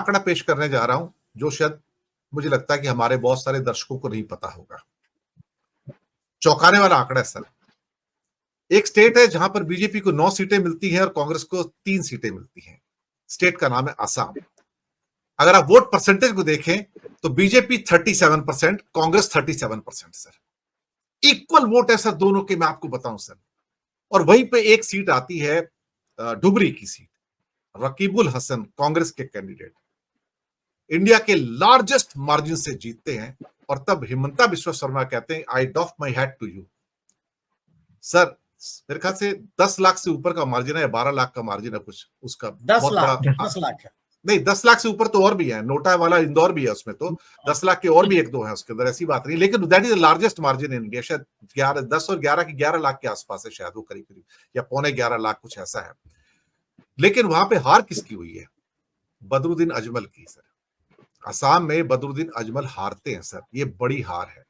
आंकड़ा पेश करने जा रहा हूं जो शायद मुझे लगता है कि हमारे बहुत सारे दर्शकों को नहीं पता होगा। चौंकाने वाला आंकड़ा है सर। एक स्टेट है जहां पर बीजेपी को 9 सीटें मिलती हैं और कांग्रेस को 3 सीटें मिलती हैं। स्टेट का नाम है असम। अगर आप वोट परसेंटेज को देखें तो BJP 37%, Congress 37% sir. Equal vote है सर दोनों के, मैं आपको बताऊं सर। और वहीं पे एक सीट आती है डुबरी की सीट, रकीबुल हसन कांग्रेस के कैंडिडेट इंडिया के लार्जेस्ट मार्जिन से जीतते हैं। और तब हिमंता बिस्वा शर्मा कहते हैं I doff my hat to you. Sir मेरे ख्याल से 10 लाख से ऊपर का मार्जिन है या 12 लाख का मार्जिन है कुछ उसका, 10 बहुत लाख बड़ा। 10 लाख है। नहीं, 10 लाख से ऊपर तो और भी है, नोटा वाला इंदौर भी है उसमें, तो 10 लाख के और भी एक दो है उसके अंदर, ऐसी बात नहीं। लेकिन that is the largest margin in India. शायद 11, 10 और 11 की 11 लाख के आसपास है शायद वो, करीब करीब, या पौने 11 लाख कुछ ऐसा है। लेकिन वहां पे हार किसकी हुई है? बदरुद्दीन अजमल की सर। असम में बदरुद्दीन अजमल हारते हैं सर, ये बड़ी हार है।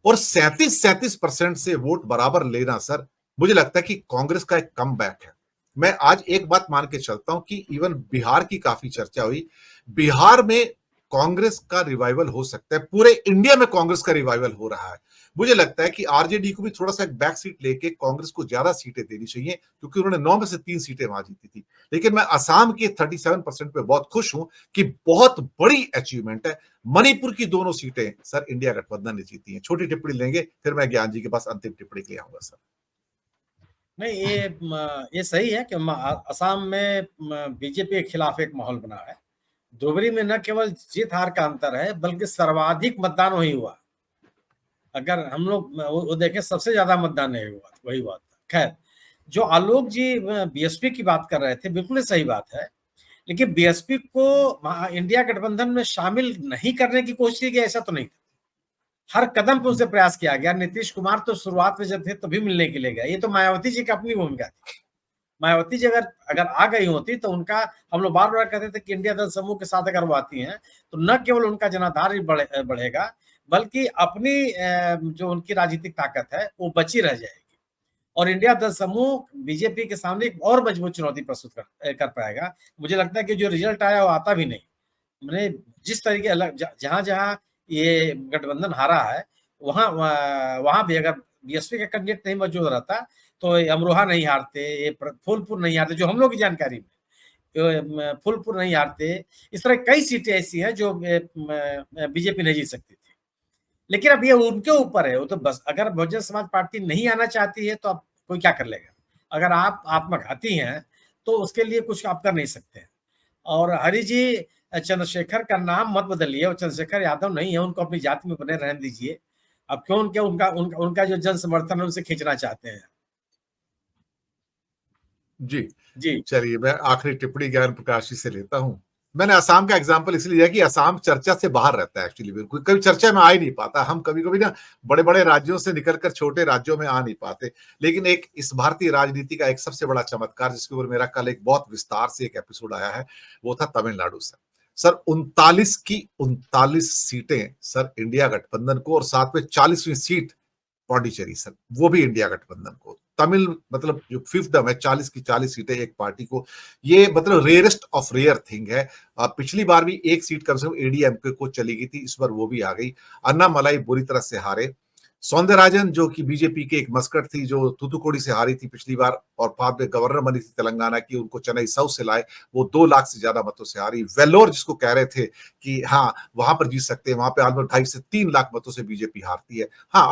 और 37% से वोट बराबर लेना सर, मुझे लगता है कि कांग्रेस का एक कम बैक है। मैं आज एक बात मान के चलता हूं कि इवन बिहार की काफी चर्चा हुई, बिहार में कांग्रेस का रिवाइवल हो सकता है, पूरे इंडिया में कांग्रेस का रिवाइवल हो रहा है। मुझे लगता है कि आरजेडी को भी थोड़ा सा एक बैक सीट लेके कांग्रेस को ज्यादा सीटें देनी चाहिए, क्योंकि उन्होंने 9 में से 3 सीटें वहां जीती थी। लेकिन मैं असम के 37% पे बहुत खुश हूं कि बहुत बड़ी अचीवमेंट है। मणिपुर की दोनों सीटें सर इंडिया गठबंधन ने जीती हैं। छोटी टिप्पणी लेंगे, फिर मैं ज्ञान जी के पास अंतिम टिप्पणी के लिए आऊंगा सर। नहीं, ये सही है कि असम में बीजेपी के खिलाफ एक माहौल बना है। धुबरी में न केवल जीत हार का अंतर है, बल्कि सर्वाधिक मतदान वही हुआ। अगर हम लोग वो देखें, सबसे ज्यादा मतदान नहीं हुआ, वही बात। खैर, जो आलोक जी बीएसपी की बात कर रहे थे, बिल्कुल सही बात है। लेकिन बीएसपी को इंडिया गठबंधन में शामिल नहीं करने की कोशिश की गई, ऐसा तो नहीं था। हर कदम पे उसे प्रयास किया गया। नीतीश कुमार तो शुरुआत में जब थे तभी मिलने के लिए गए। ये तो मायावती जी की अपनी भूमिका थी। मायावती जी अगर अगर आ गई होती तो उनका, हम लोग बार बार कहते थे कि इंडिया दल समूह के साथ अगर वो आती हैं तो न केवल उनका जनाधार ही बढ़ेगा, बल्कि अपनी जो उनकी राजनीतिक ताकत है वो बची रह जाएगी। और इंडिया दल समूह बीजेपी के सामने एक और मजबूत चुनौती प्रस्तुत कर पाएगा। मुझे लगता है कि जो रिजल्ट आया वो आता भी नहीं। मैंने जिस तरीके अलग जहां जहां ये गठबंधन हारा है, वहां वहां भी अगर बीएसपी का कैंडिडेट नहीं मौजूद रहता तो अमरोहा नहीं हारते, ये फूलपुर नहीं हारते, जो हम लोग की जानकारी में फूलपुर नहीं हारते। इस तरह कई सीटें ऐसी हैं जो बीजेपी नहीं जीत सकती थी। लेकिन अब ये उनके ऊपर है। वो तो बस, अगर बहुजन समाज पार्टी नहीं आना चाहती है तो अब कोई क्या कर लेगा? अगर आप आत्मघाती हैं तो उसके लिए कुछ आप कर नहीं सकते हैं। और हरि जी, चंद्रशेखर का नाम मत बदलिए, वो चंद्रशेखर यादव नहीं है, उनको अपनी जाति में बने रहने दीजिए। अब क्यों उनके उनका जो जन समर्थन है उनसे खींचना चाहते हैं? जी जी चलिए, मैं आखिरी टिप्पणी ज्ञान प्रकाश जी से लेता हूं। मैंने असम का एग्जांपल इसलिए दिया कि असम चर्चा से बाहर रहता है एक्चुअली, बिल्कुल कभी चर्चा में आ ही नहीं पाता। हम कभी कभी ना बड़े बड़े राज्यों से निकलकर छोटे राज्यों में आ नहीं पाते। लेकिन एक इस भारतीय राजनीति का एक सबसे बड़ा चमत्कार, जिसके ऊपर मेरा कल एक बहुत विस्तार से एक एपिसोड आया है, वो था तमिलनाडु सर। सर 39 की 39 सीटें सर इंडिया गठबंधन को, और साथ में 40वीं सीट पौंडीचेरी सर, वो भी इंडिया गठबंधन को। तमिल मतलब जो फिफ्थडम है, 40 की 40 सीटें एक पार्टी को, ये मतलब रेयरेस्ट ऑफ रेयर थिंग है। पिछली बार भी एक सीट कम से कम एडीएमके को चली गई थी, इस बार वो भी आ गई। अन्ना मलाई बुरी तरह से हारे। सौंदरराजन जो कि बीजेपी के एक मस्कट थी, जो थूथुकुडी से हारी थी पिछली बार और बाद में गवर्नर बनी थी तेलंगाना की, उनको चेन्नई साउथ से लाए, वो 2 लाख से ज्यादा मतों से हारी। वेल्लोर जिसको कह रहे थे कि हाँ वहां पर जीत सकते हैं, वहां पे ऑलमोस्ट 2.5 से 3 लाख मतों से बीजेपी हारती है। हाँ